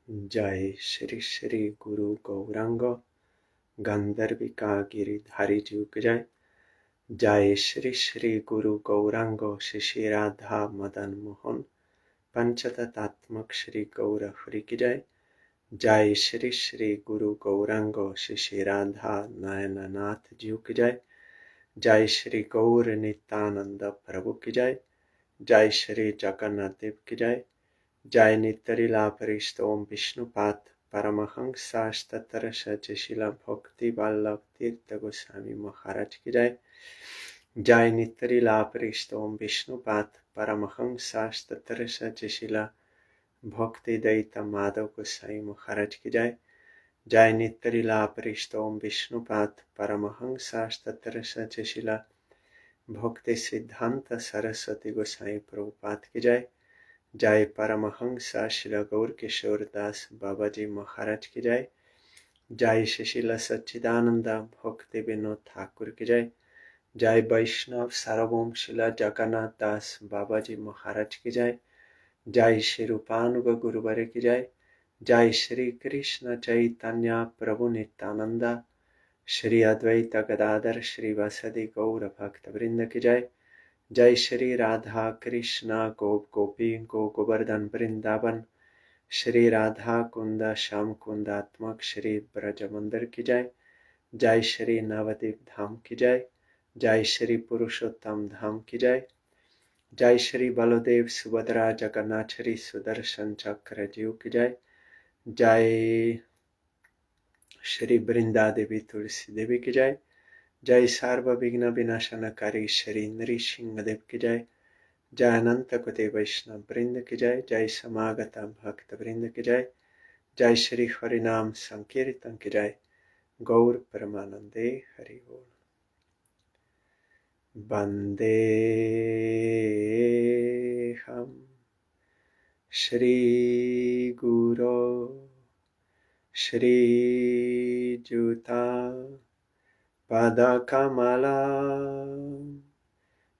जय श्री श्री गुरु गौरांग गंधर्विका गिरिधारी जी की जय। जय श्री श्री गुरु गौरांग शिशि राधा मदन मोहन पंचतत्त्वात्मक श्री गौर हरि की जय। जय श्री श्री गुरु गौरांग शिशि राधा नयननाथ जी की जय। जय श्री गौर नित्यानंद प्रभु की जय। जय श्री जगन्नाथ देव की जय। जय नित्यलीला परिस्तोम विष्णुपाद परमहंसास्ततर सचिशिला भक्ति वल्लभ तीर्थ गोस्वामी महाराज की जय। जय नित्यलीला परिस्तोम विष्णुपाद परमहंसास्ततर सचिशिला भक्ति दैत माधव गोस्वामी महाराज की जय। जय नित्यलीला परिस्तोम विष्णुपाद परमहंसास्ततर सचिशिला भक्ति सिद्धांत सरस्वती गोस्वामी प्रभुपाद की जय। जय परमहंसा श्री गौर किशोर दास बाबा जी महाराज की जय। जय सुशीला सच्चिदानंद भक्ति विनोद ठाकुर की जय। जय वैष्णव सार्वभौम शिला जगन्नाथ दास बाबा जी महाराज की जय। जय श्री रूपानुग गुरुवर की जय। जय श्री कृष्ण चैतन्य प्रभु नित्यानंद श्री अद्वैत गदाधर श्री वासदि गौर भक्त वृंद की जय। जय श्री राधा कृष्ण गोप गोपी गो गोवर्धन वृंदावन श्री राधा कुंद श्याम कुंदात्मक श्री ब्रज मंदिर की जय। जय श्री नवद्वीप धाम की जय। जय श्री पुरुषोत्तम धाम की जय। जय श्री बलदेव सुभद्रा जगन्नाथ श्री सुदर्शन चक्र जीव की जय। जय श्री वृंदा देवी तुलसी देवी की जय। जय सर्वविघ्न विनाशनकारी श्री नृसिंह देव की जय। जय अनंत कोटि वैष्णव वृंद की जय। जय समागत भक्त वृंद की जय। जय श्री हरिनाम संकीर्तन की जय। गौर परमानंदे हरि बोल। वंदे हम श्री गुरो श्री जुता पदकमला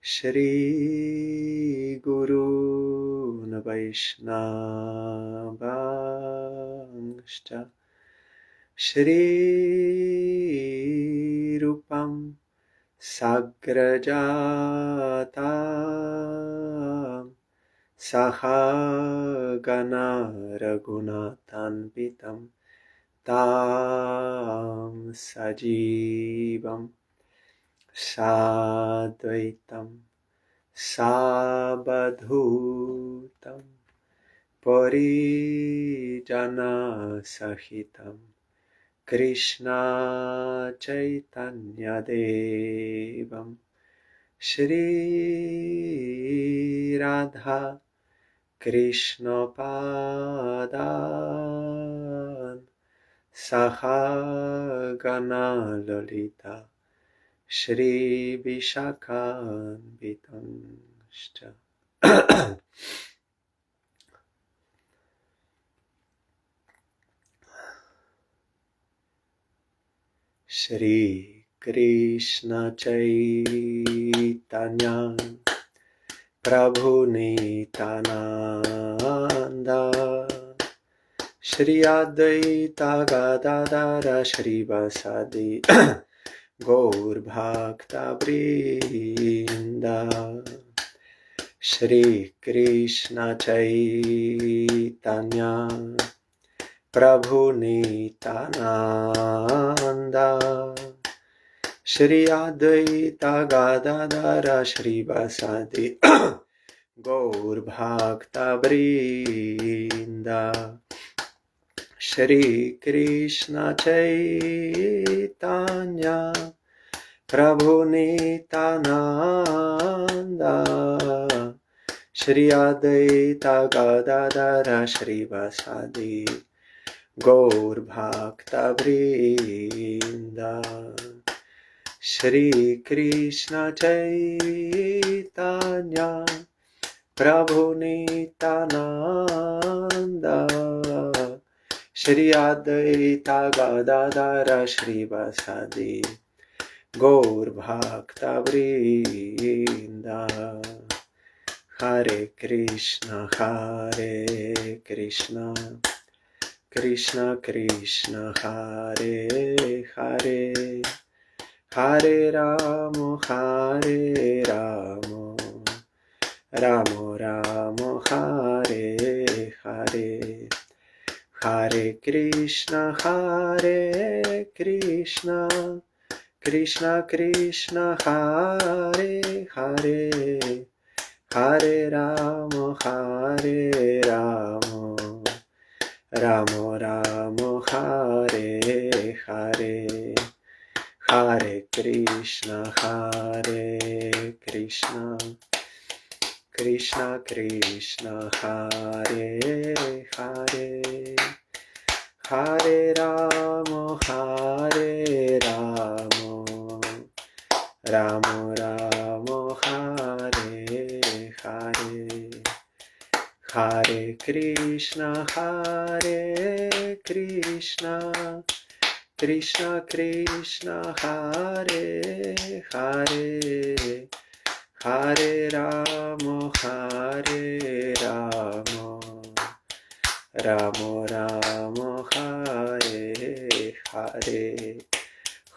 श्री गुरून् वैष्णवांश्च श्री रूपं साग्रजाता सहगना रघुनाथान्वितं तां सजीवं साद्वैतं सावधूतं परिजनसहितं कृष्ण चैतन्यदेवं श्री राधा कृष्णपादान् सहगना ललिता श्री विशाखान्वितंश्च। श्री कृष्ण चैतन्य प्रभु नित्यानंद श्री अद्वैत गदाधर श्रीवासादि गौर भक्तवृंद। श्री कृष्ण चैतन्य प्रभु नित्यानंद श्री अद्वैत गदाधर श्रीवासादि गौर भक्तवृंद। श्री कृष्ण चैतन्य प्रभु नित्यानंद श्री अद्वैत गदाधर श्रीवासादि गौर भक्तवृंद। श्री कृष्ण चैतन्य प्रभु नित्यानंद श्री अद्वैत गदाधर श्रीवासादि गौर भक्तवृंद। Hare Krishna Krishna Krishna Hare Hare Hare Ramo Hare Ramo Ramo Ramo Hare Hare Hare Krishna Krishna Krishna Hare Hare Hare Ramo Ramo Ramo Hare Hare Hare Krishna Krishna Krishna Hare Hare Hare Ramo Ramo Ramo Hare Hare Hare Krishna Krishna Krishna Hare Hare Hare Ramo Ramo Ramo Hare Hare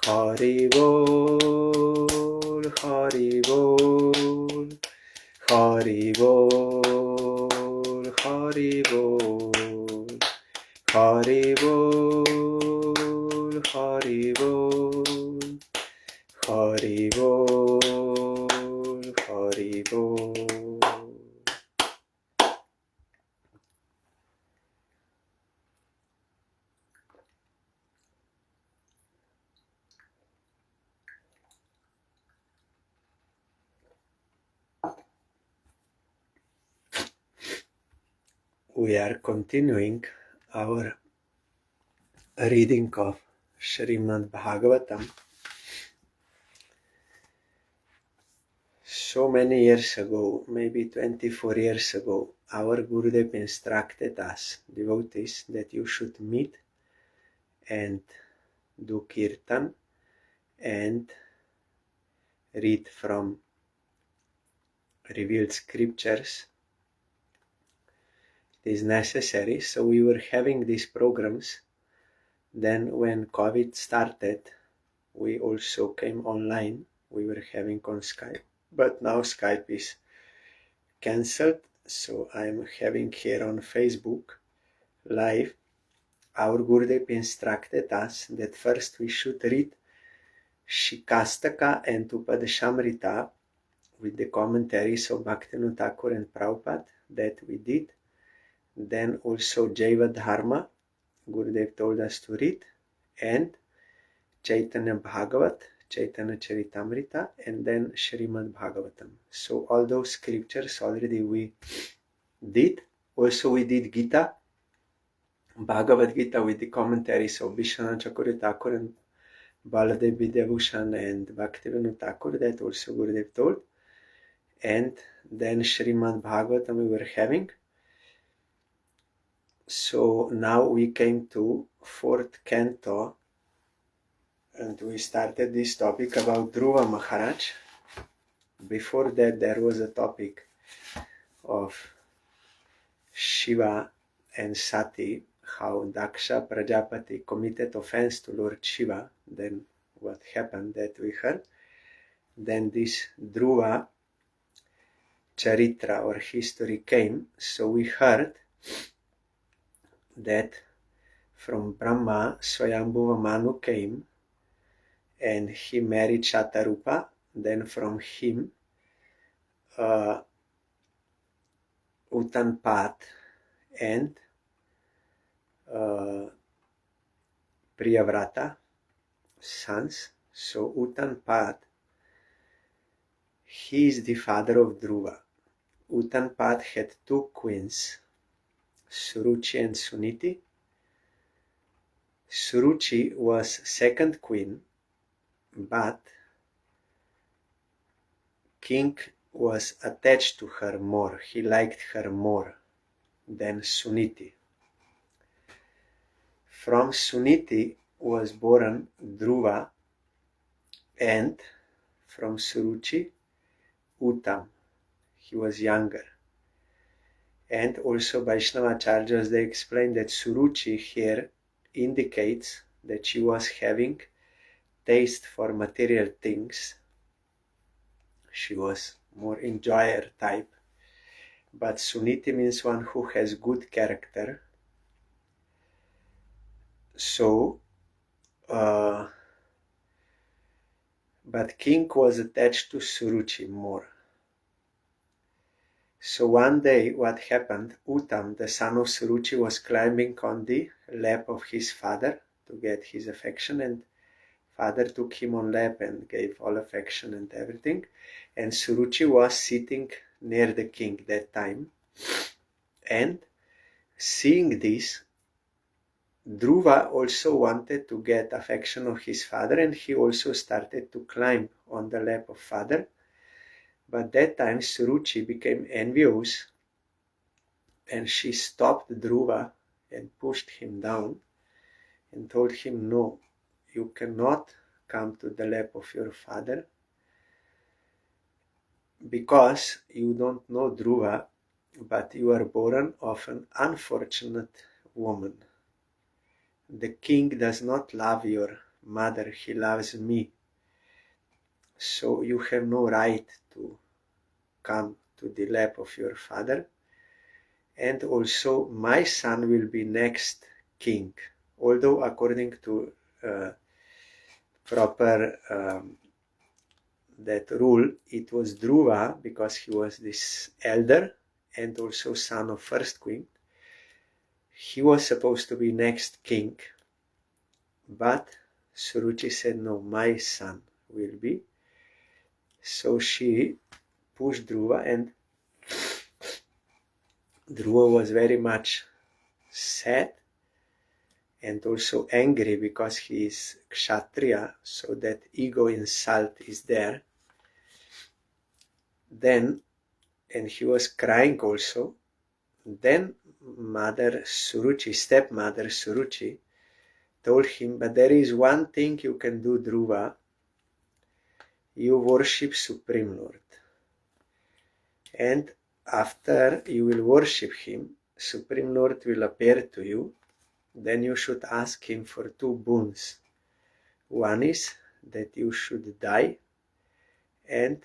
Hari Bol Hari Bol Hari Bol Hari Bol Hari Bol Hari Bol Hari Bol Hari Bol. We are continuing our reading of Srimad Bhagavatam. So many years ago, maybe 24 years ago, our Gurudev instructed us, devotees, that you should meet and do kirtan and read from revealed scriptures. It is necessary. So we were having these programs. Then when COVID started, we also came online. We were having on Skype, but now Skype is cancelled. So I'm having here on Facebook live. Our Gurudev instructed us that first we should read Shikastaka and Upadeshamrita with the commentaries of Bhaktivinoda Thakur and Prabhupada. That we did. Then also Jaiva Dharma, Gurudev told us to read, and Chaitanya Bhagavat, Chaitanya Charitamrita, and then Srimad Bhagavatam. So all those scriptures already we did. Also we did Gita, Bhagavad Gita with the commentaries of Vishwanath Chakravarti Thakur and Baladev Vidyabhushan and Bhaktivinoda Thakur, that also Gurudev told. And then Srimad Bhagavatam we were having. So now we came to 4th canto, and we started this topic about Dhruva Maharaj. Before that there was a topic of Shiva and Sati, how Daksha Prajapati committed offense to Lord Shiva. Then what happened, that we heard. Then this Dhruva Charitra or history came. So we heard that from Brahma, Swayambhuva Manu came and he married Shatarupa. Then from him, Uttanpat and Priyavrata, sons. So Uttanpat, he is the father of Dhruva. Uttanpat had two queens, Suruchi and Suniti. Suruchi was second queen, but king was attached to her more. He liked her more than Suniti. From Suniti was born Dhruva, and from Suruchi, Uttam. He was younger. And also Vaishnava Acharyas, they explain that Suruchi here indicates that she was having taste for material things. She was more enjoyer type. But Suniti means one who has good character. So, but king was attached to Suruchi more. So one day what happened, Uttam, the son of Suruchi, was climbing on the lap of his father to get his affection, and father took him on lap and gave all affection and everything. And Suruchi was sitting near the king that time. And seeing this, Dhruva also wanted to get affection of his father, and he also started to climb on the lap of father. But that time Suruchi became envious, and she stopped Dhruva and pushed him down and told him, no, you cannot come to the lap of your father because you don't know Dhruva, but you are born of an unfortunate woman. The king does not love your mother, he loves me. So you have no right to come to the lap of your father. And also my son will be next king. Although according to proper that rule, it was Dhruva because he was this elder and also son of first queen. He was supposed to be next king, but Suruchi said, no, my son will be. So she pushed Dhruva, and Dhruva was very much sad and also angry because he is Kshatriya, so that ego insult is there. Then, and he was crying also. Then mother Suruchi, stepmother Suruchi, told him, but there is one thing you can do, Dhruva. You worship Supreme Lord. And after you will worship him, Supreme Lord will appear to you. Then you should ask him for two boons. One is that you should die, and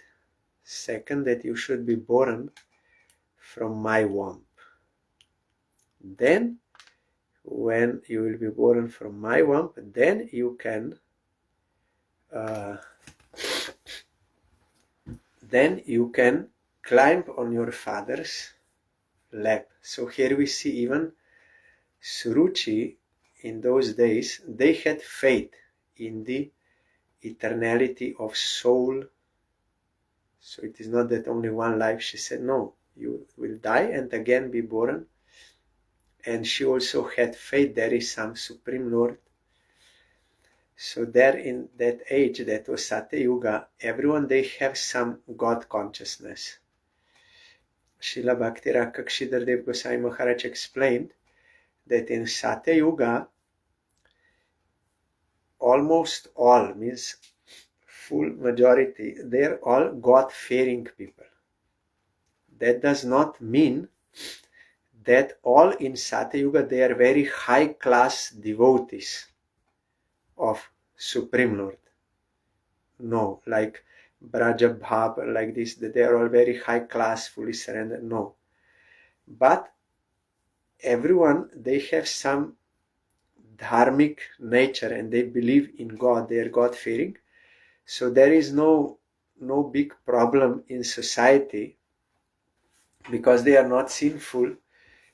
second, that you should be born from my womb. Then, when you will be born from my womb, then you can climb on your father's lap. So here we see even Suruchi, in those days, they had faith in the eternality of soul. So it is not that only one life. She said, no, you will die and again be born. And she also had faith there is some Supreme Lord. So there in that age, that was Satya Yuga, everyone, they have some God consciousness. Srila Bhakti Rakshidhar Dev Goswami Maharaj explained that in Satya Yuga, almost all, means full majority, they're all God-fearing people. That does not mean that all in Satya Yuga, they are very high-class devotees of Supreme Lord. No, like Braja Bhab, like this, that they are all very high-class, fully surrendered. No. But everyone, they have some dharmic nature and they believe in God, they are God-fearing. So there is no big problem in society because they are not sinful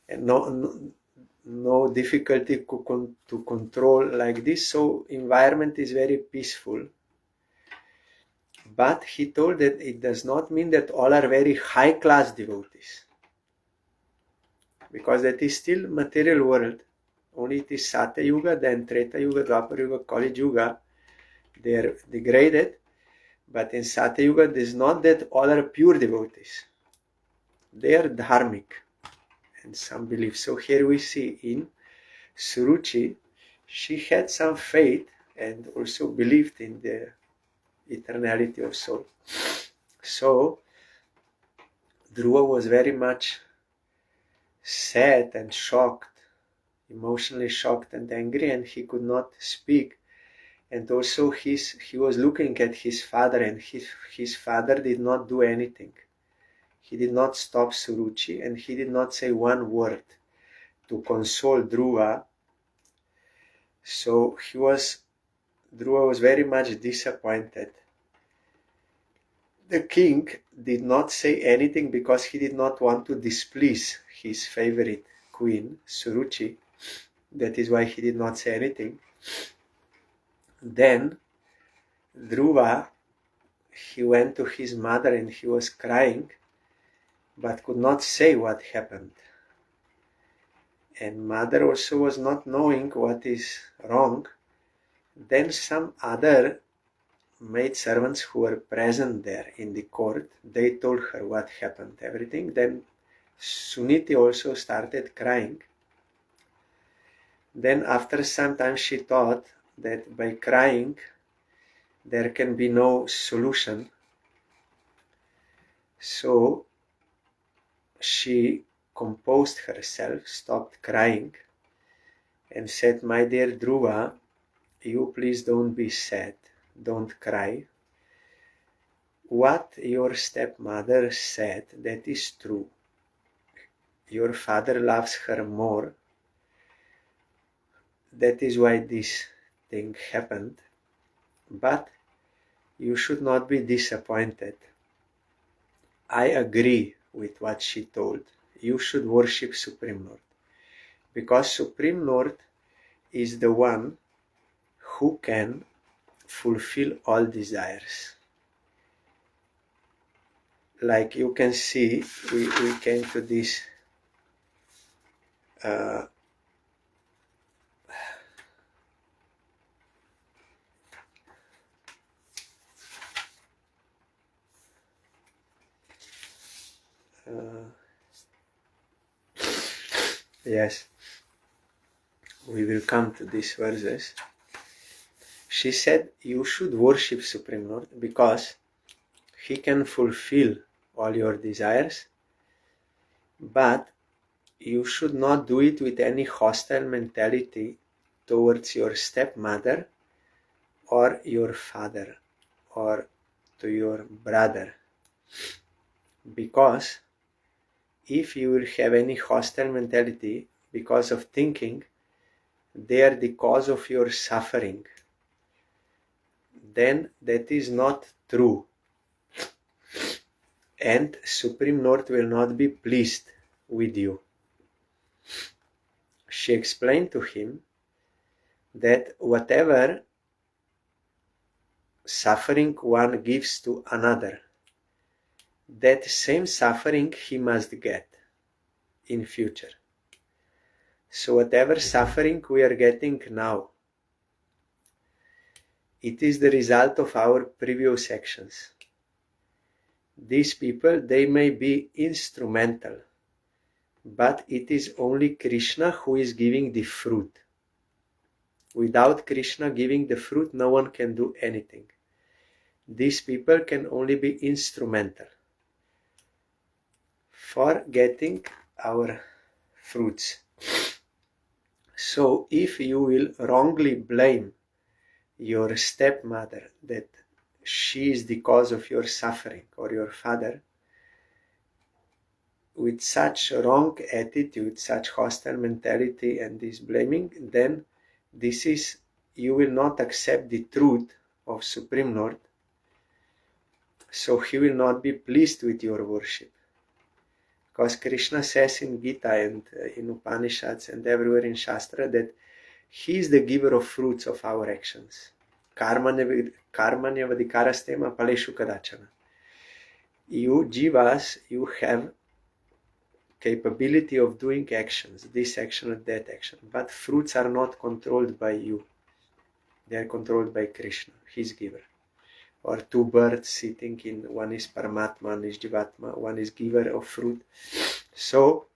and no difficulty to control like this. So environment is very peaceful. But he told that it does not mean that all are very high-class devotees, because that is still material world. Only it is Satya Yuga, then Treta Yuga, Dwapar Yuga, Kali Yuga. They are degraded, but in Satya Yuga it is not that all are pure devotees. They are dharmic and some belief. So here we see in Suruchi, she had some faith and also believed in the eternality of soul. So Dhruva was very much sad and shocked, emotionally shocked and angry, and he could not speak. And also he was looking at his father, and his father did not do anything. He did not stop Suruchi, and he did not say one word to console Dhruva. So Dhruva was very much disappointed. The king did not say anything because he did not want to displease his favorite queen, Suruchi. That is why he did not say anything. Then Dhruva, he went to his mother and he was crying, but could not say what happened. And mother also was not knowing what is wrong. Then some other maid servants who were present there in the court, they told her what happened, everything. Then Suniti also started crying. Then after some time she thought that by crying there can be no solution. So she composed herself, stopped crying, and said, "My dear Dhruva, you please don't be sad, don't cry. What your stepmother said, that is true. Your father loves her more. That is why this thing happened. But you should not be disappointed. I agree with what she told. You should worship Supreme Lord. Because Supreme Lord is the one who can fulfill all desires." Like you can see, we came to this yes, we will come to these verses. She said, you should worship Supreme Lord because He can fulfill all your desires, but you should not do it with any hostile mentality towards your stepmother or your father or to your brother. Because if you will have any hostile mentality because of thinking they are the cause of your suffering, then that is not true. And Supreme Lord will not be pleased with you. She explained to him that whatever suffering one gives to another, that same suffering he must get in future. So whatever suffering we are getting now, it is the result of our previous actions. These people, they may be instrumental, but it is only Krishna who is giving the fruit. Without Krishna giving the fruit, no one can do anything. These people can only be instrumental for getting our fruits. So if you will wrongly blame your stepmother that she is the cause of your suffering, or your father, with such wrong attitude, such hostile mentality and this blaming, then you will not accept the truth of Supreme Lord, so He will not be pleased with your worship. Because Krishna says in Gita and in Upanishads and everywhere in Shastra that He is the giver of fruits of our actions. Karmanya vadikarastema paleshu kadachana. You jivas, you have capability of doing actions, this action or that action, but fruits are not controlled by you. They are controlled by Krishna, His giver. Or two birds sitting in, one is Paramatma, one is Jivatma, one is giver of fruit. So,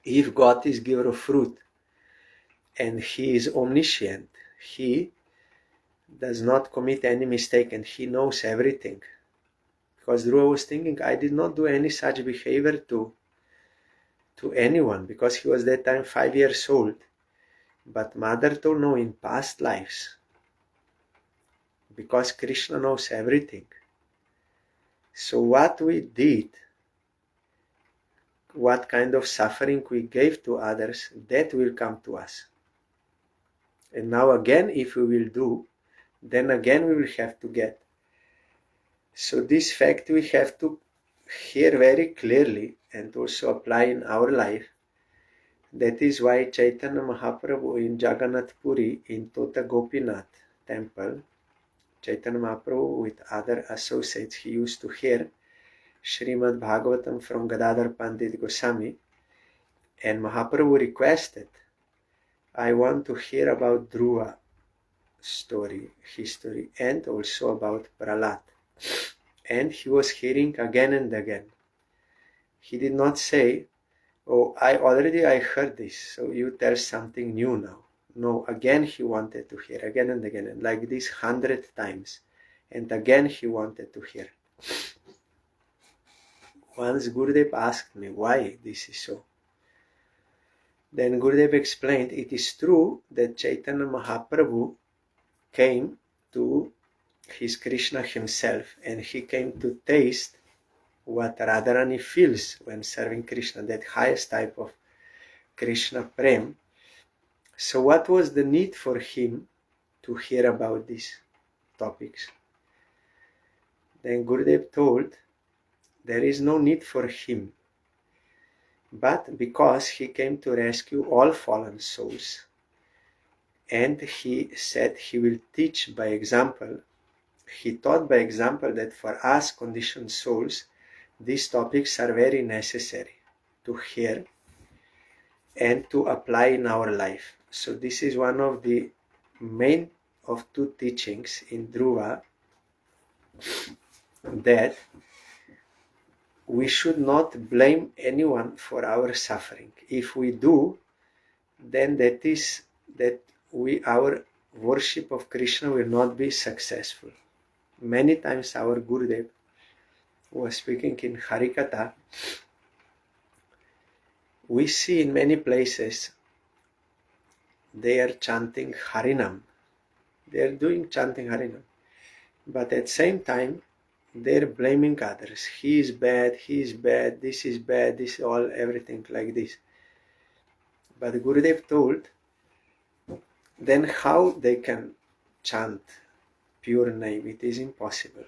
if God is giver of fruit and He is omniscient, He does not commit any mistake and He knows everything. Because Dhruva was thinking, I did not do any such behavior to to anyone, because he was that time 5 years old. But mother told, no, in past lives, because Krishna knows everything. So what we did, what kind of suffering we gave to others, that will come to us. And now again, if we will do, then again we will have to get. So this fact we have to hear very clearly and also apply in our life. That is why Chaitanya Mahaprabhu in Jagannath Puri in Tota Gopinath temple, Chaitanya Mahaprabhu with other associates, he used to hear Srimad Bhagavatam from Gadadhar Pandit Goswami, and Mahaprabhu requested, I want to hear about Dhruva story, history, and also about Prahlad. And he was hearing again and again. He did not say, oh, I heard this, so you tell something new now. No, again he wanted to hear, again and again, and like this 100 times. And again he wanted to hear. Once Gurudev asked me why this is so. Then Gurudev explained, it is true that Chaitanya Mahaprabhu came to his Krishna himself, and he came to taste what Radharani feels when serving Krishna, that highest type of Krishna Prem. So what was the need for him to hear about these topics? Then Gurudev told, there is no need for him, but because he came to rescue all fallen souls, and he said he will teach by example, he taught by example that for us conditioned souls, these topics are very necessary to hear and to apply in our life. So this is one of the main of two teachings in Dhruva, that we should not blame anyone for our suffering. If we do, then that is that our worship of Krishna will not be successful. Many times our Gurudev was speaking in Harikatha. We see in many places they are chanting Harinam. They are doing chanting Harinam. But at the same time, they are blaming others. He is bad, this is bad, this is all, everything like this. But Gurudev told, then how they can chant pure name? It is impossible.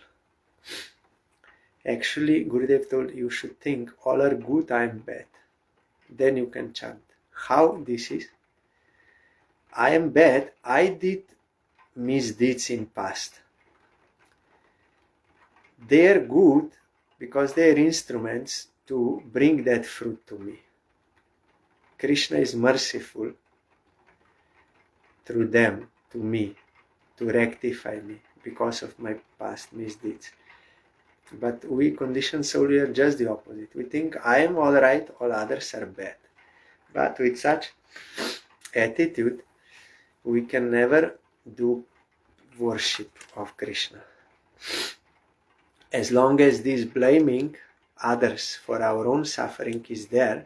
Actually, Gurudev told, you should think, all are good, I am bad. Then you can chant. How this is? I am bad, I did misdeeds in past. They are good because they are instruments to bring that fruit to me. Krishna is merciful through them to me, to rectify me because of my past misdeeds. But we conditioned soul, we are just the opposite. We think I am all right, all others are bad. But with such attitude, we can never do worship of Krishna. As long as this blaming others for our own suffering is there,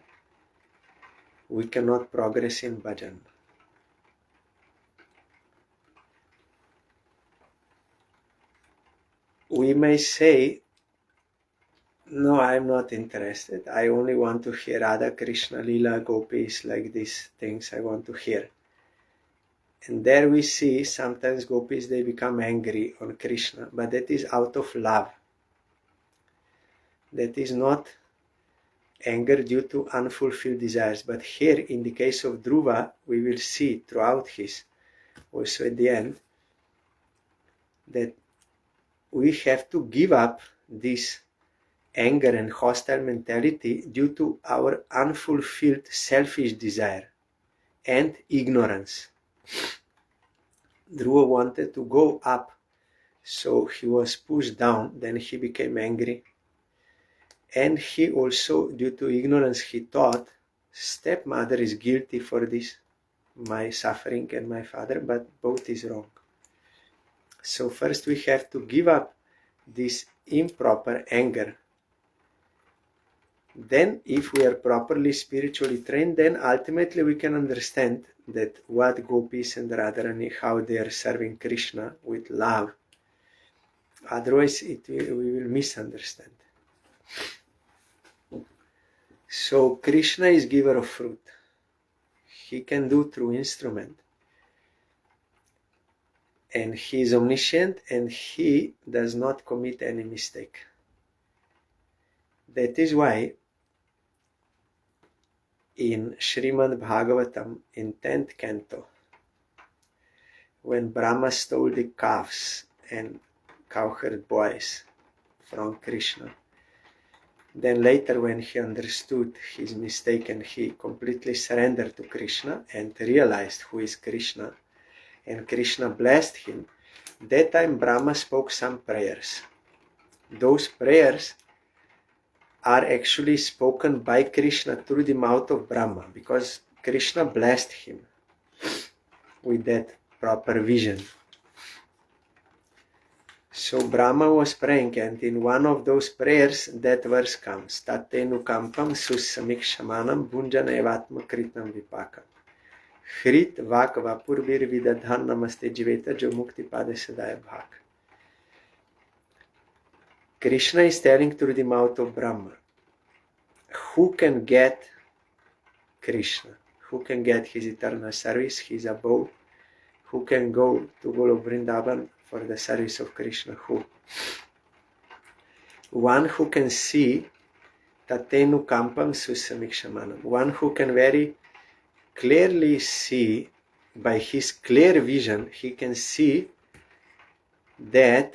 we cannot progress in bhajan. We may say, no, I am not interested. I only want to hear Radha, Krishna, Lila, Gopis, like these things I want to hear. And there we see sometimes Gopis, they become angry on Krishna, but that is out of love. That is not anger due to unfulfilled desires. But here, in the case of Dhruva, we will see throughout his, also at the end, that we have to give up this anger and hostile mentality due to our unfulfilled selfish desire and ignorance. Dhruva wanted to go up, so he was pushed down, then he became angry. And he also, due to ignorance, he thought, stepmother is guilty for this, my suffering, and my father, but both is wrong. So first we have to give up this improper anger then if we are properly spiritually trained, then ultimately we can understand that what gopis and Radharani, how they are serving Krishna with love. Otherwise we will misunderstand. So Krishna is giver of fruit. He can do through instrument. And he is omniscient and he does not commit any mistake. That is why in Srimad Bhagavatam in 10th canto, when Brahma stole the calves and cowherd boys from Krishna, then later when he understood his mistake and he completely surrendered to Krishna and realized who is Krishna, and Krishna blessed him, that time Brahma spoke some prayers. Those prayers are actually spoken by Krishna through the mouth of Brahma, because Krishna blessed him with that proper vision. So Brahma was praying, and in one of those prayers that verse comes, Tatenu kampam susamikshamanam bhunjana evatma kritam vipakam. Hrit vak vapur vir vidadhan namaste jiveta jo mukti pade sadaya bhak. Krishna is telling through the mouth of Brahma, who can get Krishna, who can get his eternal service, his abode, who can go to Golok Vrindavan for the service of Krishna, who? One who can see Tatenu kampam susamikshamanam, one who can very clearly see, by his clear vision, he can see that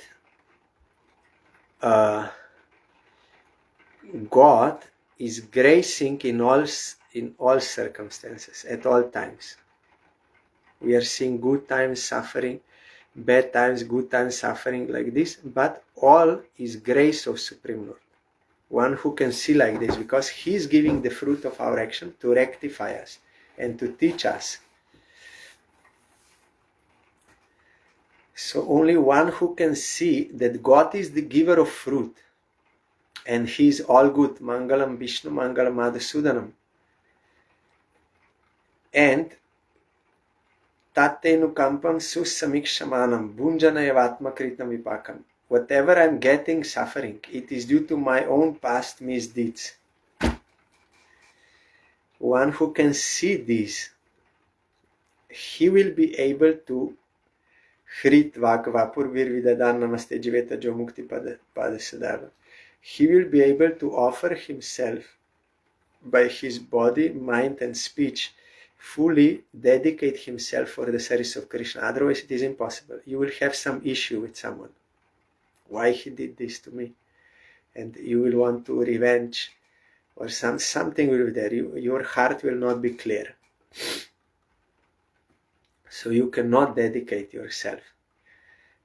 God is gracing in all circumstances, at all times. We are seeing good times, suffering, bad times, good times, suffering, like this, but all is grace of Supreme Lord. One who can see like this, because he is giving the fruit of our action to rectify us and to teach us. So only one who can see that God is the giver of fruit and he is all good, Mangalam Vishnu, Mangalam Madhusudanam, and Tatenu kampam susamikshamanam bhunjana evatma kritam vipakam. Whatever I am getting suffering, it is due to my own past misdeeds. One who can see this, he will be able to Hrit vak vapur vir vidadan namaste jiveta jo mukti padasadava. He will be able to offer himself by his body, mind and speech, fully dedicate himself for the service of Krishna. Otherwise it is impossible. You will have some issue with someone. Why he did this to me? And you will want to revenge, or something will be there. Your heart will not be clear. So you cannot dedicate yourself.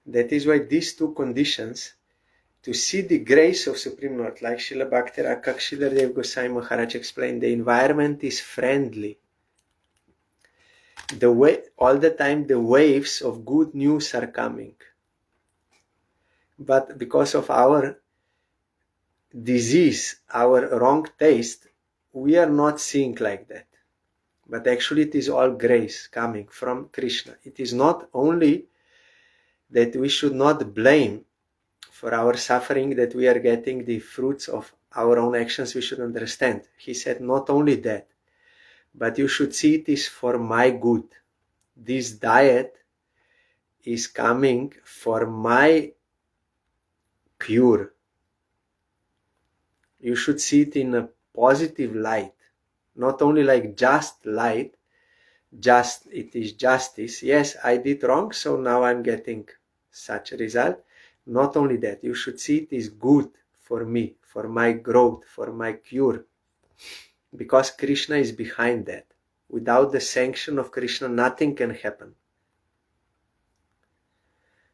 That is why these two conditions, to see the grace of Supreme Lord, like Srila Bhakti Kakshidhar Dev Gosai Maharaj explained, the environment is friendly. All the time the waves of good news are coming. But because of our disease, our wrong taste, we are not seeing like that. But actually it is all grace coming from Krishna. It is not only that we should not blame for our suffering, that we are getting the fruits of our own actions. We should understand. He said not only that, but you should see it is for my good. This diet is coming for my cure. You should see it in a positive light, not only like just light, just it is justice. Yes, I did wrong, so now I'm getting such a result. Not only that, you should see it is good for me, for my growth, for my cure, because Krishna is behind that. Without the sanction of Krishna, nothing can happen.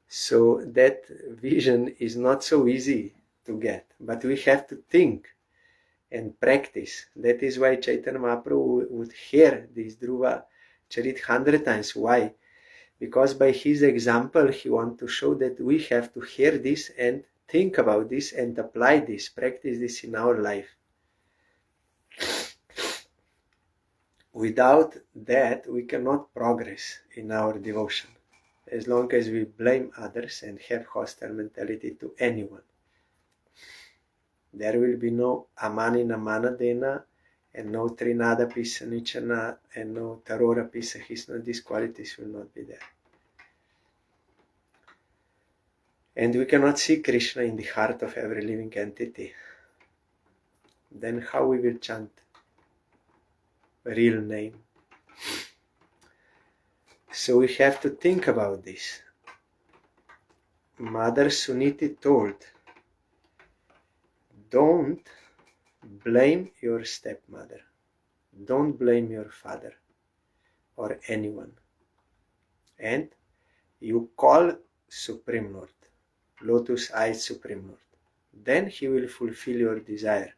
So that vision is not so easy to get, but we have to think and practice. That is why Chaitanya Mahaprabhu would hear this Dhruva Charit 100 times. Why? Because by his example he wants to show that we have to hear this and think about this and apply this, practice this in our life. without that, we cannot progress in our devotion. As long as we blame others and have hostile mentality to anyone, there will be no amanina manadena, and no trinada pisa nichana, and no tarora pisa hisna. These qualities will not be there. And we cannot see Krishna in the heart of every living entity. Then how we will chant real name? So we have to think about this. Mother Suniti told, don't blame your stepmother. Don't blame your father or anyone. And you call Supreme Lord, Lotus-eyed Supreme Lord. Then he will fulfill your desire.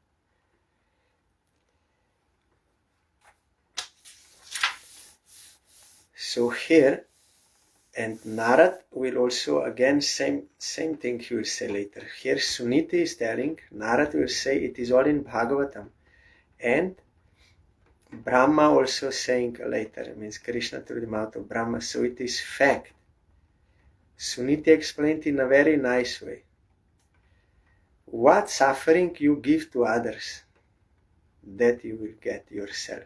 So here, and Narad will also, again, same thing he will say later. Here Suniti is telling, Narad will say it is all in Bhagavatam. And Brahma also saying later, it means Krishna through the mouth of Brahma, so it is fact. Suniti explained in a very nice way. What suffering you give to others, that you will get yourself.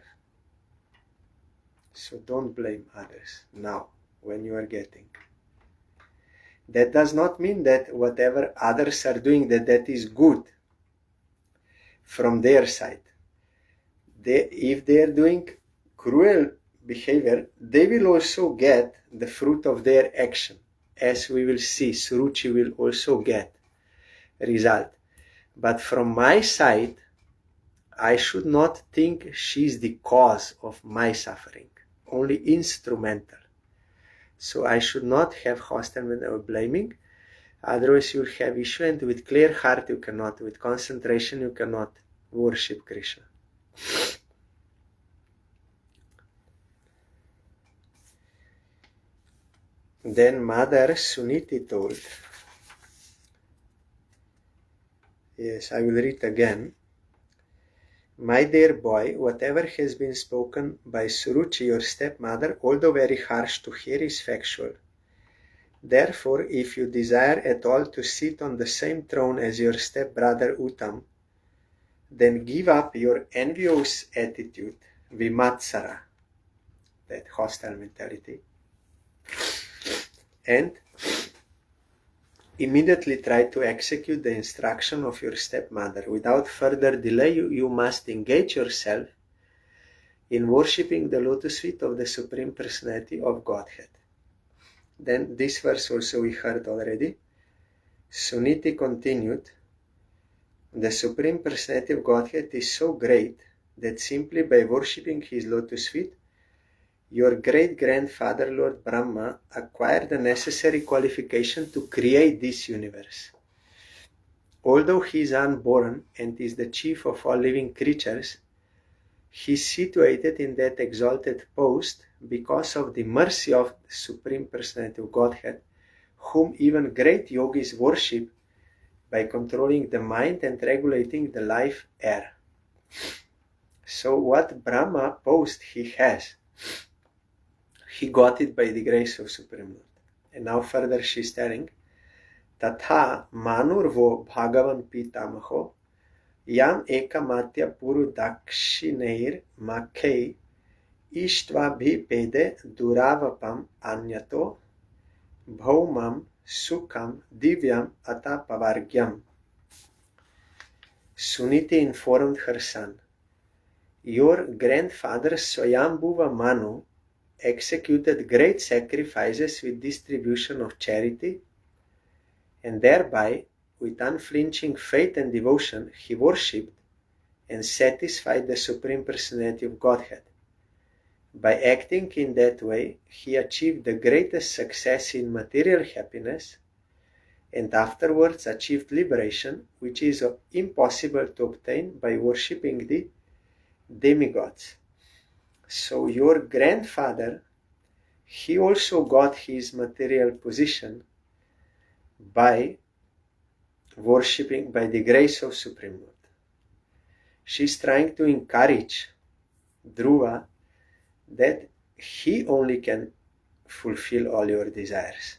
So don't blame others now when you are getting. That does not mean that whatever others are doing, that is good from their side. If they are doing cruel behavior, they will also get the fruit of their action. As we will see, Suruchi will also get result. But from my side, I should not think she is the cause of my suffering, only instrumental. So I should not have hostile or blaming, otherwise you will have issue, and with clear heart you cannot, with concentration you cannot worship Krishna. Then Mother Suniti told, yes, I will read again. My dear boy, whatever has been spoken by Suruchi, your stepmother, although very harsh to hear, is factual. Therefore, if you desire at all to sit on the same throne as your stepbrother Uttam, then give up your envious attitude, vimatsara, that hostile mentality, and immediately try to execute the instruction of your stepmother. Without further delay, you must engage yourself in worshipping the lotus feet of the Supreme Personality of Godhead. Then this verse also we heard already. Suniti continued, the Supreme Personality of Godhead is so great that simply by worshipping his lotus feet, your great-grandfather Lord Brahma acquired the necessary qualification to create this universe. Although he is unborn and is the chief of all living creatures, he is situated in that exalted post because of the mercy of the Supreme Personality of Godhead, whom even great yogis worship by controlling the mind and regulating the life air. So what Brahma post he has, he got it by the grace of Supreme Lord. And now further she is telling, Tatha manurvo bhagavan pitamaho yam ekamatya puru dakshineir makkei ishtva bhi pede duravapam anyato bhaumam sukham divyam atapavargyam. Suniti informed her son, your grandfather Swayambhuva Manu executed great sacrifices with distribution of charity, and thereby, with unflinching faith and devotion, he worshipped and satisfied the Supreme Personality of Godhead. By acting in that way, he achieved the greatest success in material happiness, and afterwards achieved liberation, which is impossible to obtain by worshipping the demigods. So your grandfather, he also got his material position by worshipping by the grace of Supreme Lord. She's trying to encourage Dhruva that he only can fulfill all your desires.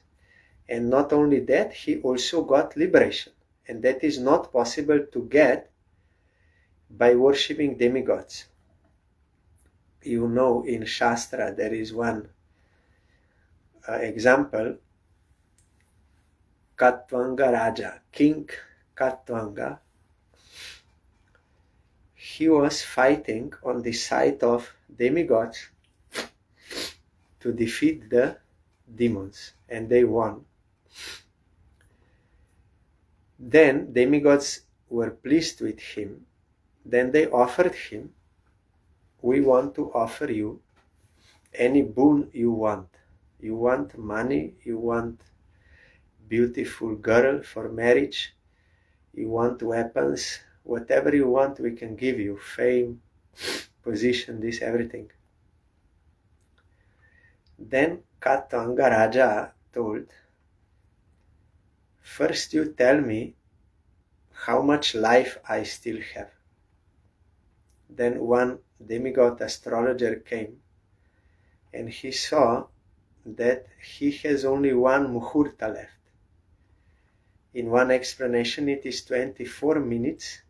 And not only that, he also got liberation. And that is not possible to get by worshipping demigods. You know, in Shastra there is one example, Katvanga Raja, King Katvanga. He was fighting on the side of demigods to defeat the demons, and they won. Then demigods were pleased with him. Then they offered him, we want to offer you any boon you want. You want money, you want beautiful girl for marriage, you want weapons, whatever you want we can give you, fame, position, this, everything. Then Katvanga Raja told, first you tell me how much life I still have. Then one demigod astrologer came and he saw that he has only one muhurta left. In one explanation it is 24 minutes,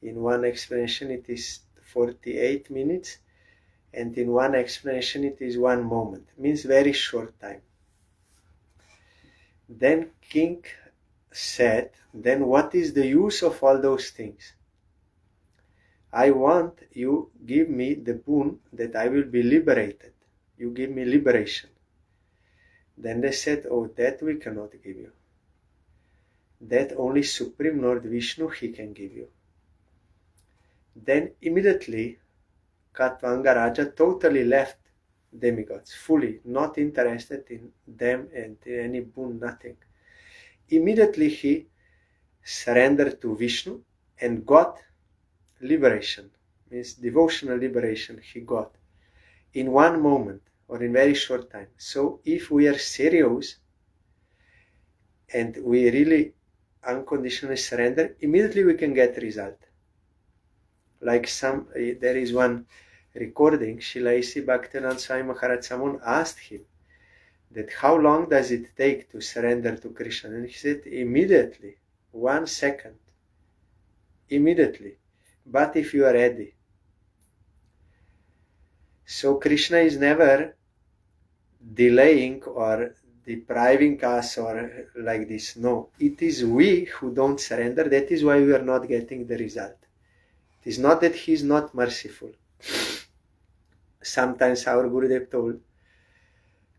in one explanation it is 48 minutes, and in one explanation it is 1 moment, means very short time. Then king said, then what is the use of all those things? I want you give me the boon that I will be liberated. You give me liberation. Then they said, oh, that we cannot give you. That only Supreme Lord Vishnu, he can give you. Then immediately Katvanga Raja totally left demigods, fully not interested in them and any boon, nothing. Immediately he surrendered to Vishnu and got liberation, means devotional liberation he got in 1 moment or in very short time. So if we are serious and we really unconditionally surrender, immediately we can get result. Like there is one recording, Srila A.C. Bhaktivinoda Swami Maharaj someone asked him that how long does it take to surrender to Krishna, and he said immediately, 1 second, immediately, but if you are ready. So Krishna is never delaying or depriving us or like this. No, it is we who don't surrender. That is why we are not getting the result. It is not that he is not merciful. Sometimes our Gurudev told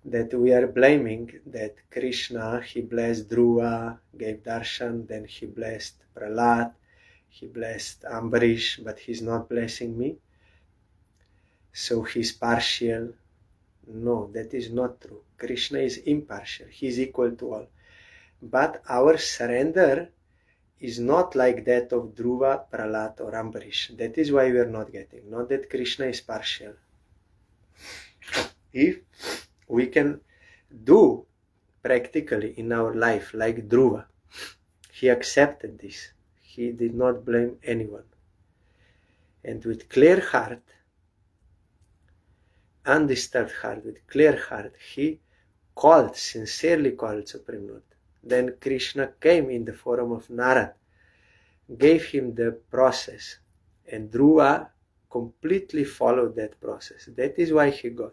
that we are blaming that Krishna, he blessed Dhruva, gave darshan, then he blessed Prahlad, he blessed Ambarish, but he's not blessing me. So he's partial. No, that is not true. Krishna is impartial. He is equal to all. But our surrender is not like that of Dhruva, Prahlad or Ambarish. That is why we are not getting. Not that Krishna is partial. If we can do practically in our life like Dhruva, he accepted this. He did not blame anyone. And with clear heart, undisturbed heart, with clear heart, he called, sincerely called Supreme Lord. Then Krishna came in the form of Narad, gave him the process, and Dhruva completely followed that process. That is why he got.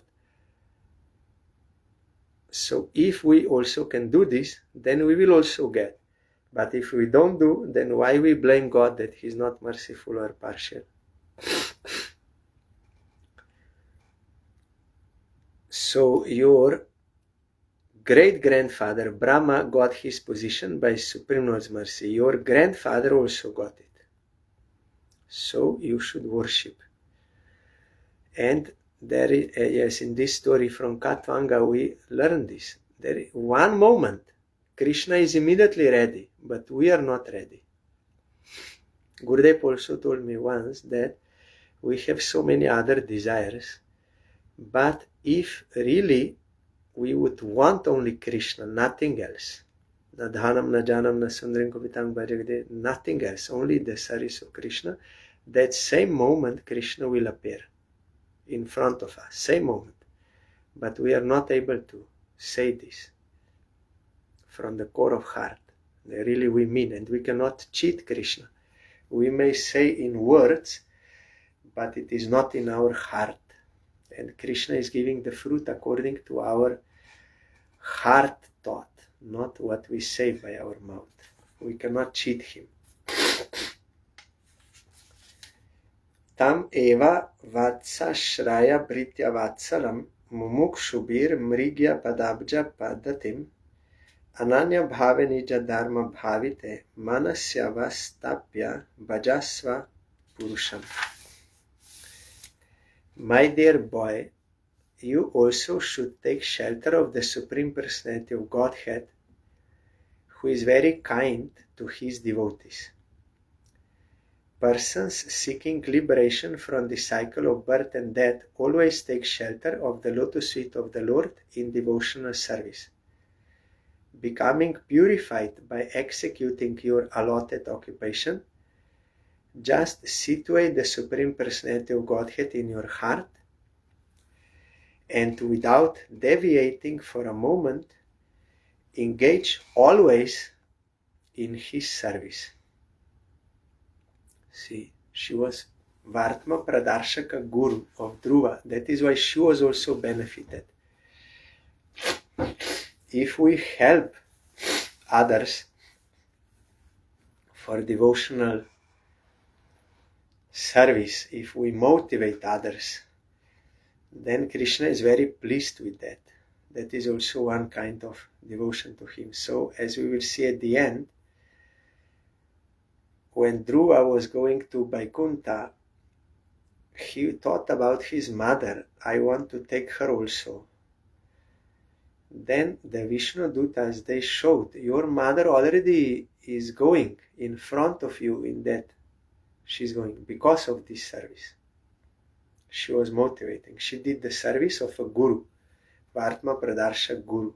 So if we also can do this, then we will also get. But if we don't do, then why we blame God that he is not merciful or partial? So your great-grandfather Brahma got his position by Supreme Lord's mercy. Your grandfather also got it. So you should worship. And there is, yes, in this story from Katvanga we learn this. There is 1 moment, Krishna is immediately ready, but we are not ready. Gurudev also told me once that we have so many other desires, but if really we would want only Krishna, nothing else, na dhanam, na janam, na sundaram kavitam bhajagade, nothing else, only the service of Krishna, that same moment Krishna will appear. in front of us, same moment. But we are not able to say this from the core of heart. Really we mean, and we cannot cheat Krishna. We may say in words, but it is not in our heart. And Krishna is giving the fruit according to our heart thought, not what we say by our mouth. We cannot cheat him. Tam eva vatsa shraya britya vatsalam mumukshubir mrigya padabja padatim ananya bhave nija dharma bhavite manasya vastapya bhajasva purusham. My dear boy, you also should take shelter of the Supreme Personality of Godhead, who is very kind to his devotees. Persons seeking liberation from the cycle of birth and death always take shelter of the lotus feet of the Lord in devotional service. Becoming purified by executing your allotted occupation, just situate the Supreme Personality of Godhead in your heart, and without deviating for a moment, engage always in his service. See, she was Vartma Pradarshaka Guru of Dhruva. That is why she was also benefited. If we help others for devotional service, if we motivate others, then Krishna is very pleased with that. That is also one kind of devotion to him. So, as we will see at the end, when Dhruva was going to Vaikuntha, he thought about his mother. I want to take her also. Then the Vishnu Dutas, they showed, your mother already is going in front of you in that. She's going because of this service. She was motivating. She did the service of a guru, Vartma Pradarsha Guru.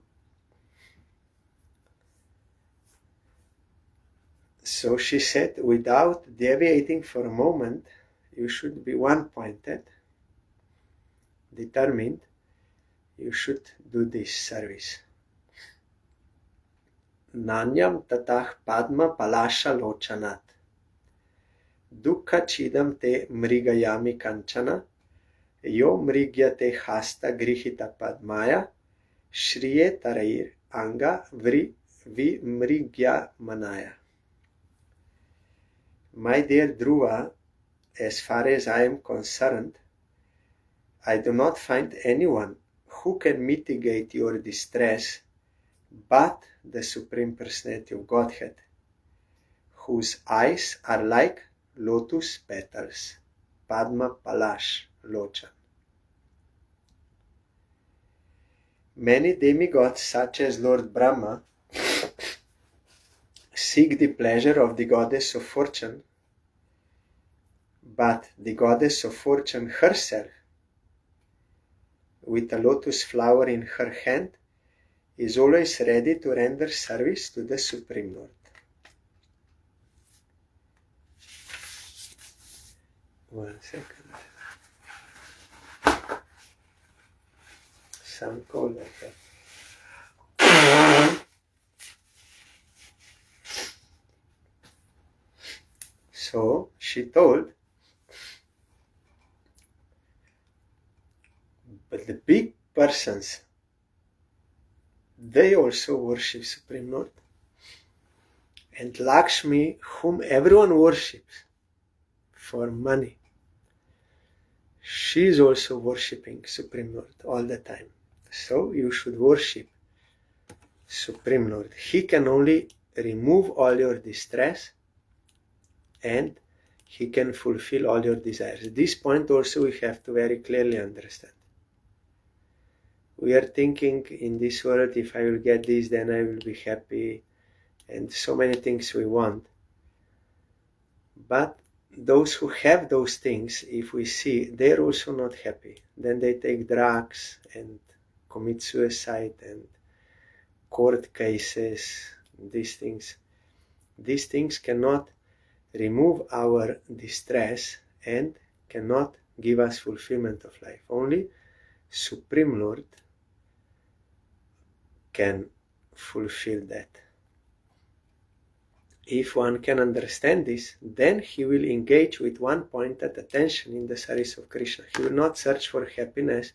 So she said, without deviating for a moment, you should be one-pointed, determined, you should do this service. Nanyam tatah padma palasha lochanat dukkha chidam te mrigayami kanchana yo mrigyate hasta grihita padmaya shriye tarair anga vi mrigya manaya. My dear Dhruva, as far as I am concerned, I do not find anyone who can mitigate your distress but the Supreme Personality of Godhead, whose eyes are like lotus petals, Padma Palash Lochan. Many demigods, such as Lord Brahma, seek the pleasure of the goddess of fortune, but the goddess of fortune herself, with a lotus flower in her hand, is always ready to render service to the Supreme Lord. One second. Some cold like that. So she told, but the big persons, they also worship Supreme Lord. And Lakshmi, whom everyone worships for money, she is also worshipping Supreme Lord all the time. So you should worship Supreme Lord. He can only remove all your distress and he can fulfill all your desires. This point also we have to very clearly understand. We are thinking in this world, if I will get this, then I will be happy, and so many things we want. But those who have those things, if we see, they're also not happy. Then they take drugs and commit suicide and court cases, these things. These things cannot remove our distress and cannot give us fulfillment of life. Only Supreme Lord can fulfill that. If one can understand this, then he will engage with one-pointed attention in the service of Krishna. He will not search for happiness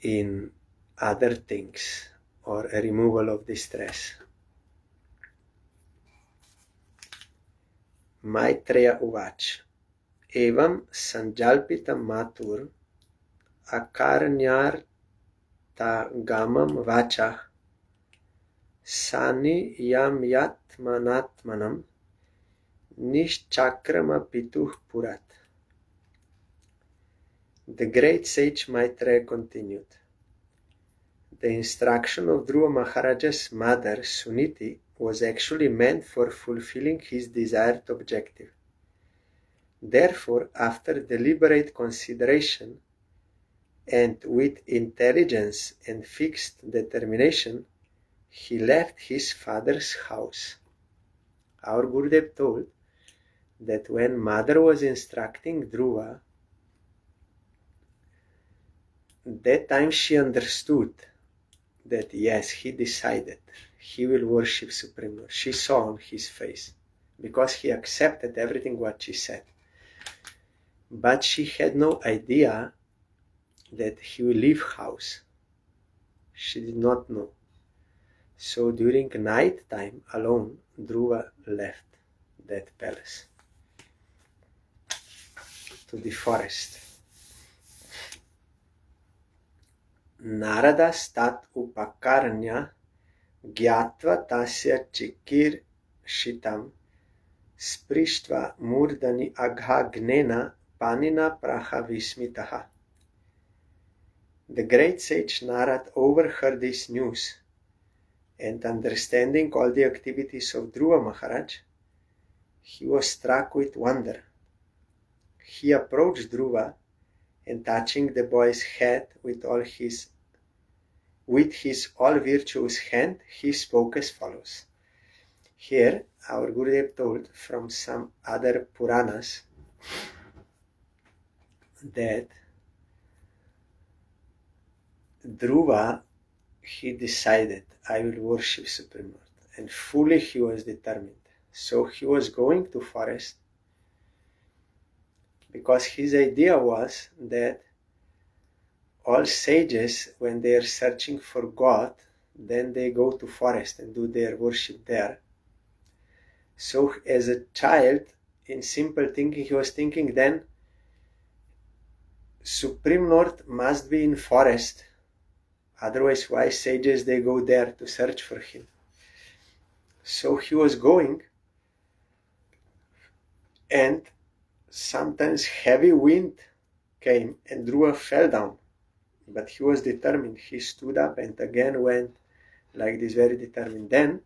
in other things or a removal of distress. Maitreya Uvach Evam Sanjalpita Matur Akarnyarta Gamam Vacha Sani Yam Yatmanatmanam Nishchakrama Pituh Purat. The great sage Maitreya continued. The instruction of Dhruva Maharaja's mother, Suniti, was actually meant for fulfilling his desired objective. Therefore, after deliberate consideration and with intelligence and fixed determination, he left his father's house. Our Gurudev told that when mother was instructing Dhruva, that time she understood that yes, he decided he will worship Supreme Lord. She saw on his face because he accepted everything what she said. But she had no idea that he will leave house. She did not know. So during night time alone, Dhruva left that palace to the forest. Narada stat upakaranya gyatva tasya chikir shitam sprishtva murdani aghagnena panina prahavismitaha. The great sage Narad overheard this news, and understanding all the activities of Dhruva Maharaj, he was struck with wonder. He approached Dhruva and touching the boy's head with his all virtuous hand, he spoke as follows. Here, our Gurudev told from some other Puranas that Dhruva, he decided, I will worship Supreme Lord, and fully he was determined. So he was going to forest because his idea was that all sages, when they are searching for God, then they go to forest and do their worship there. So as a child, in simple thinking, he was thinking then Supreme Lord must be in forest. Otherwise, why sages they go there to search for him? So he was going, and sometimes heavy wind came and Dhruva fell down. But he was determined. He stood up and again went like this, very determined. Then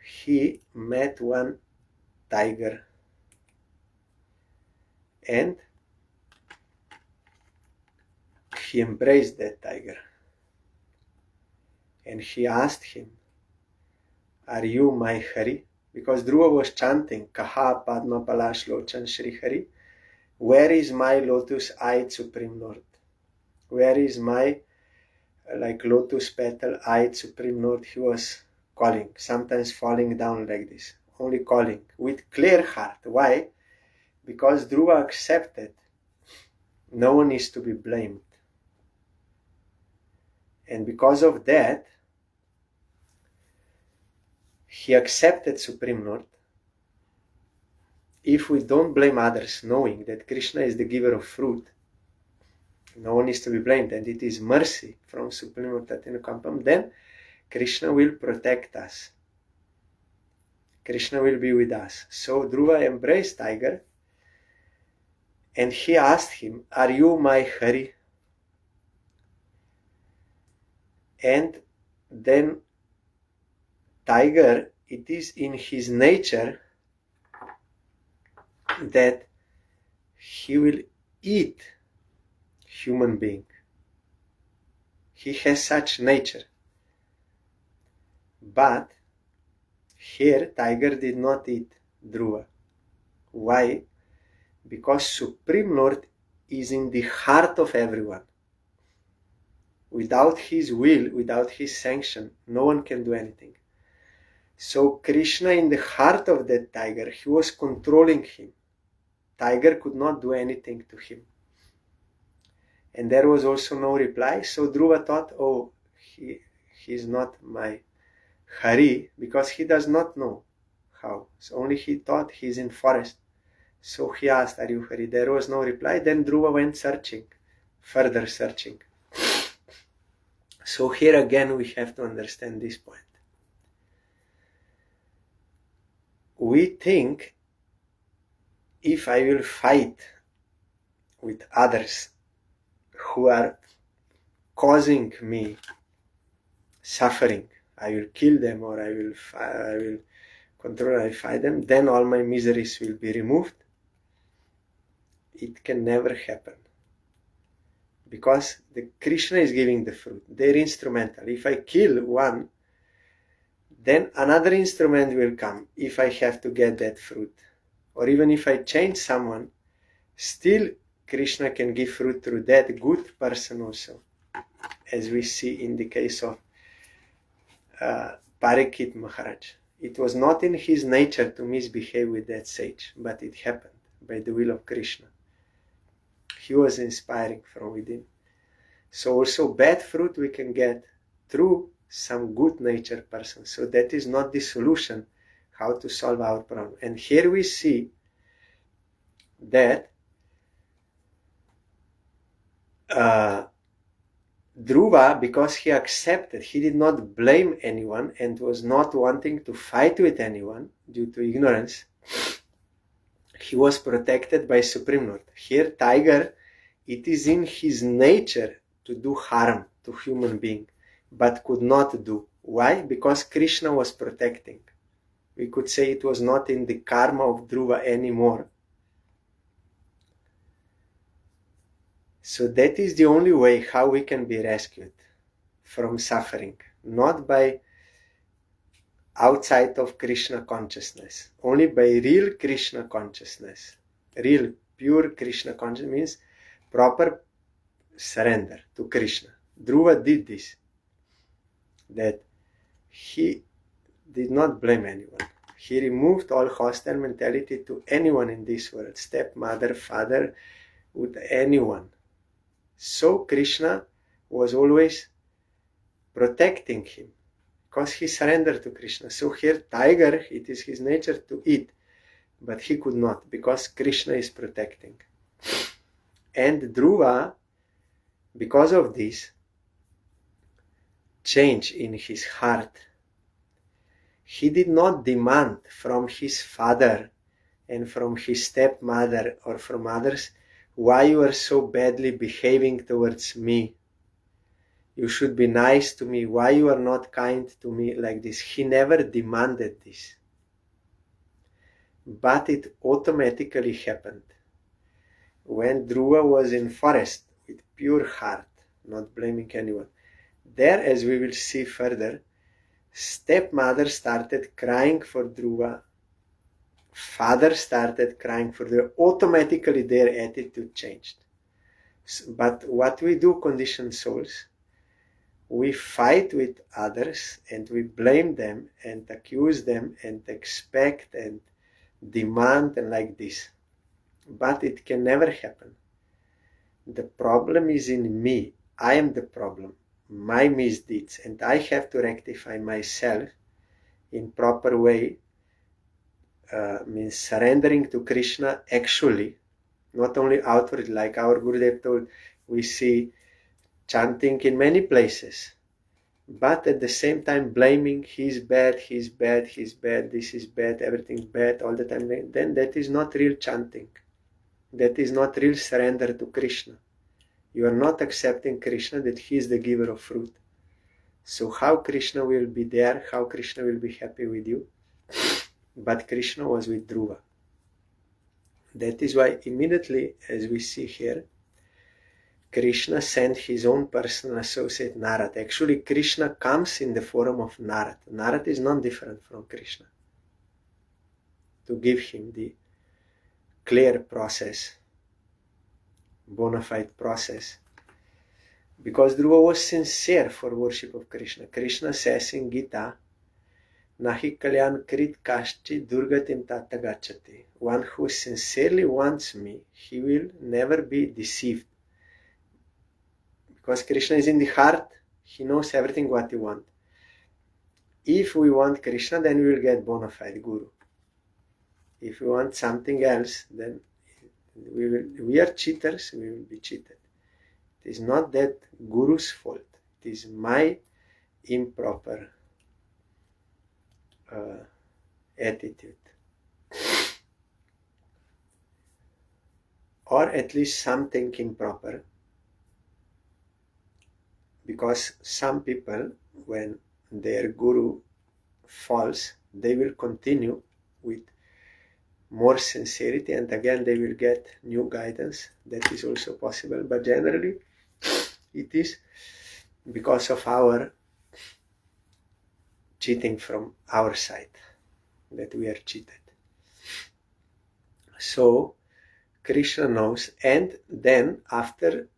he met one tiger and he embraced that tiger. And he asked him, are you my Hari? Because Dhruva was chanting, Kaha Padma Palash Lochan Shri Hari. Where is my lotus-eyed Supreme Lord? Where is my lotus petal-eyed Supreme Lord? He was calling, sometimes falling down like this, only calling with clear heart. Why? Because Dhruva accepted no one is to be blamed. And because of that, he accepted Supreme Lord. If we don't blame others, knowing that Krishna is the giver of fruit, no one is to be blamed, and it is mercy from Supreme Lord Tatinakumpam, then Krishna will protect us. Krishna will be with us. So Dhruva embraced tiger, and he asked him, are you my Hari? And then tiger, it is in his nature that he will eat human being. He has such nature. But here tiger did not eat Dhruva. Why? because Supreme Lord is in the heart of everyone. Without his will, without his sanction, no one can do anything. So Krishna, in the heart of that tiger, he was controlling him. Tiger could not do anything to him. And there was also no reply. So Dhruva thought, oh, he's not my Hari, because he does not know how. So only he thought he's in forest. So he asked, are you Hari? There was no reply. Then Dhruva went searching, further searching. So here again we have to understand this point. We think, if I will fight with others who are causing me suffering, I will kill them, or I will control, I fight them, then all my miseries will be removed. It can never happen. Because the Krishna is giving the fruit. They're instrumental. If I kill one, then another instrument will come if I have to get that fruit. Or even if I change someone, still Krishna can give fruit through that good person also. As we see in the case of Parikshit Maharaj. It was not in his nature to misbehave with that sage, but it happened by the will of Krishna. He was inspiring from within. So also bad fruit we can get through some good natured person. So that is not the solution how to solve our problem. And here we see that Dhruva, because he accepted, he did not blame anyone and was not wanting to fight with anyone due to ignorance, he was protected by Supreme Lord. Here, tiger, it is in his nature to do harm to human being, but could not do. Why? Because Krishna was protecting. We could say it was not in the karma of Dhruva anymore. So that is the only way how we can be rescued from suffering, not by outside of Krishna consciousness, only by real Krishna consciousness. Real, pure Krishna consciousness means proper surrender to Krishna. Dhruva did this, that he did not blame anyone. He removed all hostile mentality to anyone in this world, stepmother, father, with anyone. So Krishna was always protecting him because he surrendered to Krishna. So here tiger, it is his nature to eat, but he could not because Krishna is protecting. And Dhruva, because of this change in his heart, he did not demand from his father and from his stepmother or from others, why you are so badly behaving towards me? You should be nice to me. Why you are not kind to me like this? He never demanded this. But it automatically happened. When Dhruva was in forest with pure heart, not blaming anyone, there, as we will see further, stepmother started crying for Dhruva. Father started crying for Dhruva. Automatically their attitude changed. But what we do, conditioned souls, we fight with others and we blame them and accuse them and expect and demand and like this. But it can never happen. The problem is in me. I am the problem. My misdeeds, and I have to rectify myself in proper way. Means surrendering to Krishna actually, not only outwardly, like our Gurudev told, we see chanting in many places, but at the same time blaming, he's bad, he's bad, he's bad, this is bad, everything's bad all the time, then that is not real chanting. That is not real surrender to Krishna. You are not accepting Krishna, that he is the giver of fruit. So how Krishna will be there, how Krishna will be happy with you? But Krishna was with Dhruva. That is why immediately, as we see here, Krishna sent his own personal associate Narad. Actually, Krishna comes in the form of Narad. Narad is not different from Krishna. To give him the clear process, bona fide process, because Dhruva was sincere for worship of Krishna. Krishna says in Gita, Nahi kalyan krit kashchi durgatim tata gachati. One who sincerely wants me, he will never be deceived. Because Krishna is in the heart, he knows everything what you want. If we want Krishna, then we will get bona fide Guru. If we want something else, then we are cheaters, we will be cheated. It is not that Guru's fault. It is my improper attitude. Or at least something improper. Because some people, when their Guru falls, they will continue with more sincerity, and again they will get new guidance. That is also possible, but generally it is because of our cheating from our side that we are cheated. So Krishna knows, and then after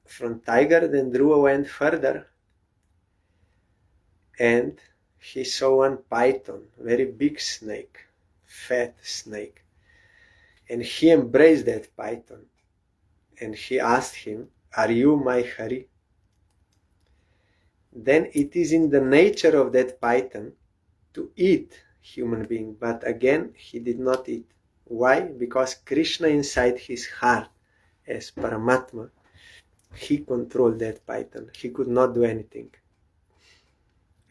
from tiger, then Dhruva went further and he saw one python, very big snake, fat snake, and he embraced that python and he asked him, "Are you my Hari?" Then it is in the nature of that python to eat human being, but again he did not eat. Why? Because Krishna inside his heart as Paramatma, he controlled that python. He could not do anything.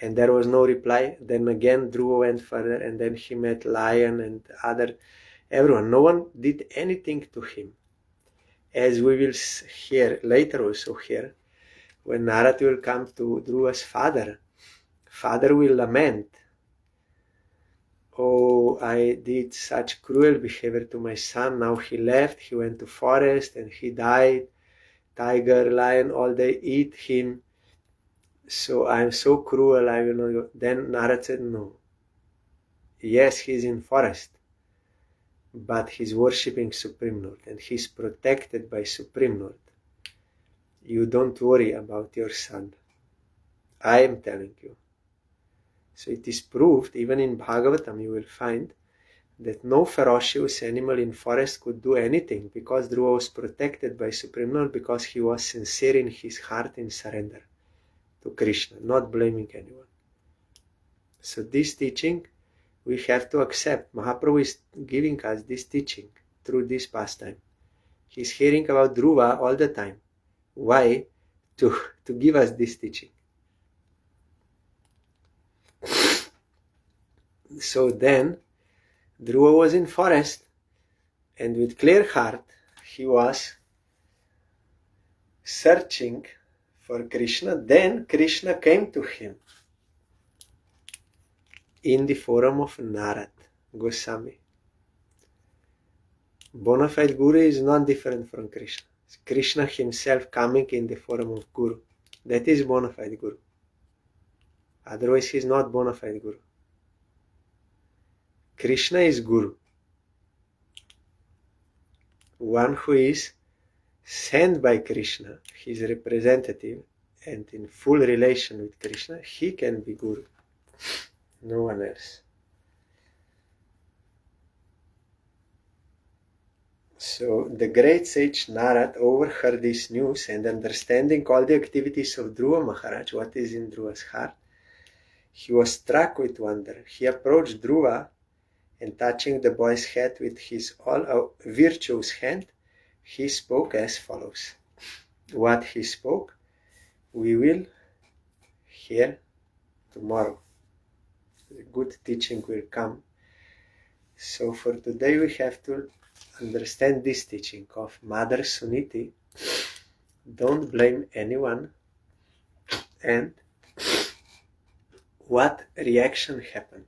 And there was no reply. Then again Dhruva went further, and then he met lion and everyone. No one did anything to him. As we will hear later also here, when Narad will come to Dhruva's father will lament, "Oh, I did such cruel behavior to my son. Now he left, he went to forest and he died. Tiger, lion, all they eat him. So I'm so cruel, I will not go." Then Narad said, "No. Yes, he's in forest, but he's worshipping Supreme Lord and he's protected by Supreme Lord. You don't worry about your son. I am telling you." So it is proved, even in Bhagavatam you will find, that no ferocious animal in forest could do anything, because Dhruva was protected by Supreme Lord, because he was sincere in his heart in surrender to Krishna, not blaming anyone. So this teaching we have to accept. Mahaprabhu is giving us this teaching through this pastime. He's hearing about Dhruva all the time. Why? To give us this teaching. So then Dhruva was in forest, and with clear heart he was searching for Krishna. Then Krishna came to him in the form of Narad Goswami. Bona fide Guru is not different from Krishna. It's Krishna himself coming in the form of Guru. That is bona fide Guru. Otherwise he is not bona fide Guru. Krishna is Guru. One who is sent by Krishna, his representative, and in full relation with Krishna, he can be Guru. No one else. So the great sage Narad overheard this news, and understanding all the activities of Dhruva Maharaj, what is in Dhruva's heart, he was struck with wonder. He approached Dhruva, and touching the boy's head with his all virtuous hand, he spoke as follows. What he spoke, we will hear tomorrow. A good teaching will come. So for today we have to understand this teaching of Mother Suniti. Don't blame anyone. And what reaction happened?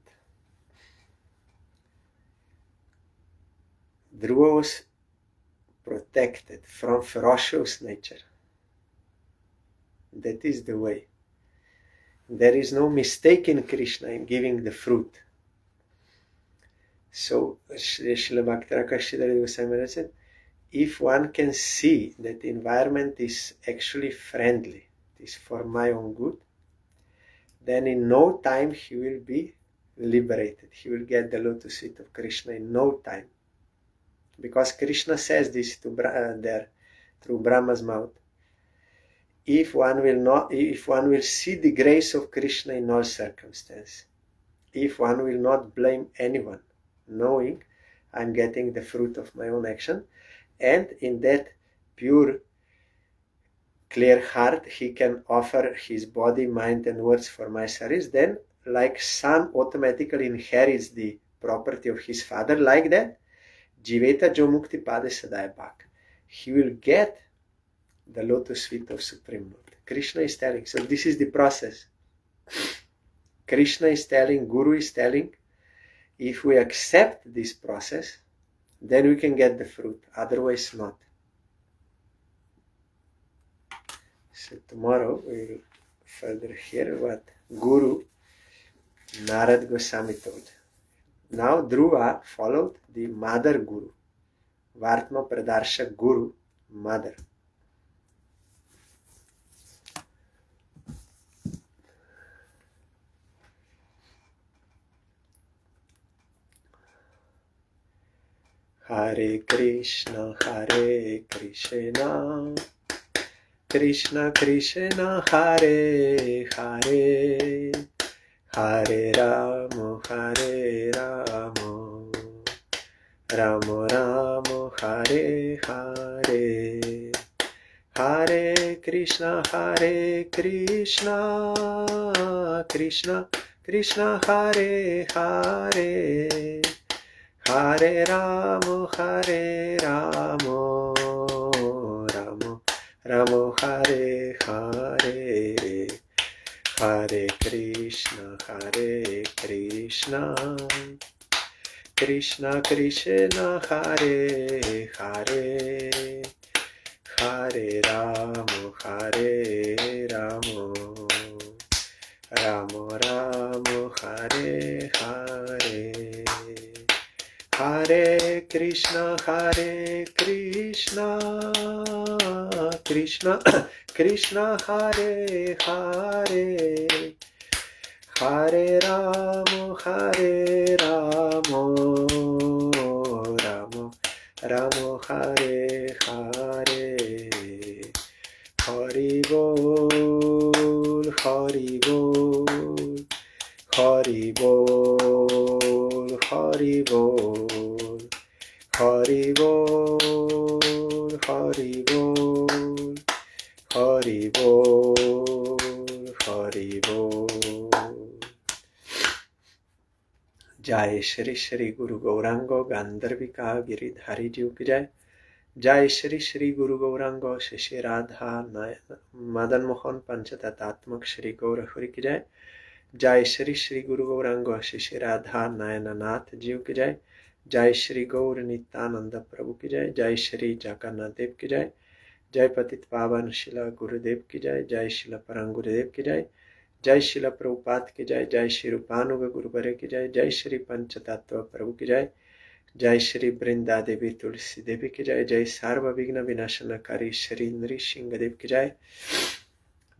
Dhruva was protected from ferocious nature. That is the way. There is no mistake in Krishna in giving the fruit. So Srila Bhakti Siddhar Goswami said, if one can see that the environment is actually friendly, it is for my own good, then in no time he will be liberated. He will get the lotus feet of Krishna in no time. Because Krishna says this to there through Brahma's mouth. If one will see the grace of Krishna in all circumstances, if one will not blame anyone, knowing I'm getting the fruit of my own action, and in that pure, clear heart he can offer his body, mind and words for my service, then like son automatically inherits the property of his father, like that, Jiveta jo mukti pade sadaya bhak. He will get the lotus feet of Supreme Lord. Krishna is telling. So this is the process. Krishna is telling, Guru is telling, if we accept this process, then we can get the fruit. Otherwise not. So tomorrow we will further hear what Guru Narad Goswami told. Now Dhruva followed the mother Guru, Vartma Pradarshak Guru, mother. Hare Krishna, Krishna Krishna, Hare Hare, Hare Rama, Rama Rama, Hare Hare, Hare Krishna, Krishna Krishna, Hare Hare, Hare Rama, Rama Hare Hare, Hare Krishna, Krishna Krishna, Hare Hare, Hare Rama, Rama Rama, Hare Hare, Hare Krishna, Krishna Krishna, Hare Hare, Hare Rama, Rama Hare Hare, Hari Bol, Hari Bol, Hari Bol, Hari Bol, Hari Bol, Hari Bol, Hari Bol, Hari Bol. Jai Shri Shri Guru Gaurango Gandharvika Giridhari Ji ki Jai. Jai Shri Shri Guru Gaurango Shishi Radha Madan Mohan Panchatatatmak Shri Gaurahuri ki Jai. Jai Shri Shri Guru Gaurango Shishi Radha Nayana Nath Ji ki Jai. Jai Shri Gaur Nityananda Prabhu ki Jai. Jai Shri Jagannath Dev ki Jai. Jai Patit Pavan Shila Gurudev ki Jai. Jai Shila Parangurudev ki Jai. Jai Shila Prabhupada ki Jai. Jai Shri Rupanuga Guruvare ki Jai. Jai Shri Panchatattva Prabhu ki Jai. Jai Shri Brinda Devi Tulsi Devi ki Jai. Jai Sarva Vigna Vinashanakari Shri Nrishingadev ki Jai.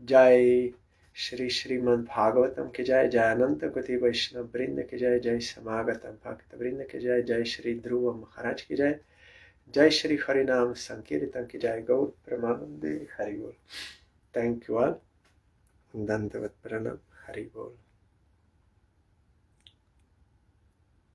Jai Shri Srimad Bhagavatam ki Jai. Jai Ananta Koti Vaishnava Brinda ki Jai. Jai Samagatam Bhakta Brinda ki Jai. Jai Shri Dhruva Maharaj ki Jai. Jai Shri Harinam Sankirtan ki Jai. Gaur Pramanande Hari Bol. Thank you all. Dandavat Pranam. Hari Bol.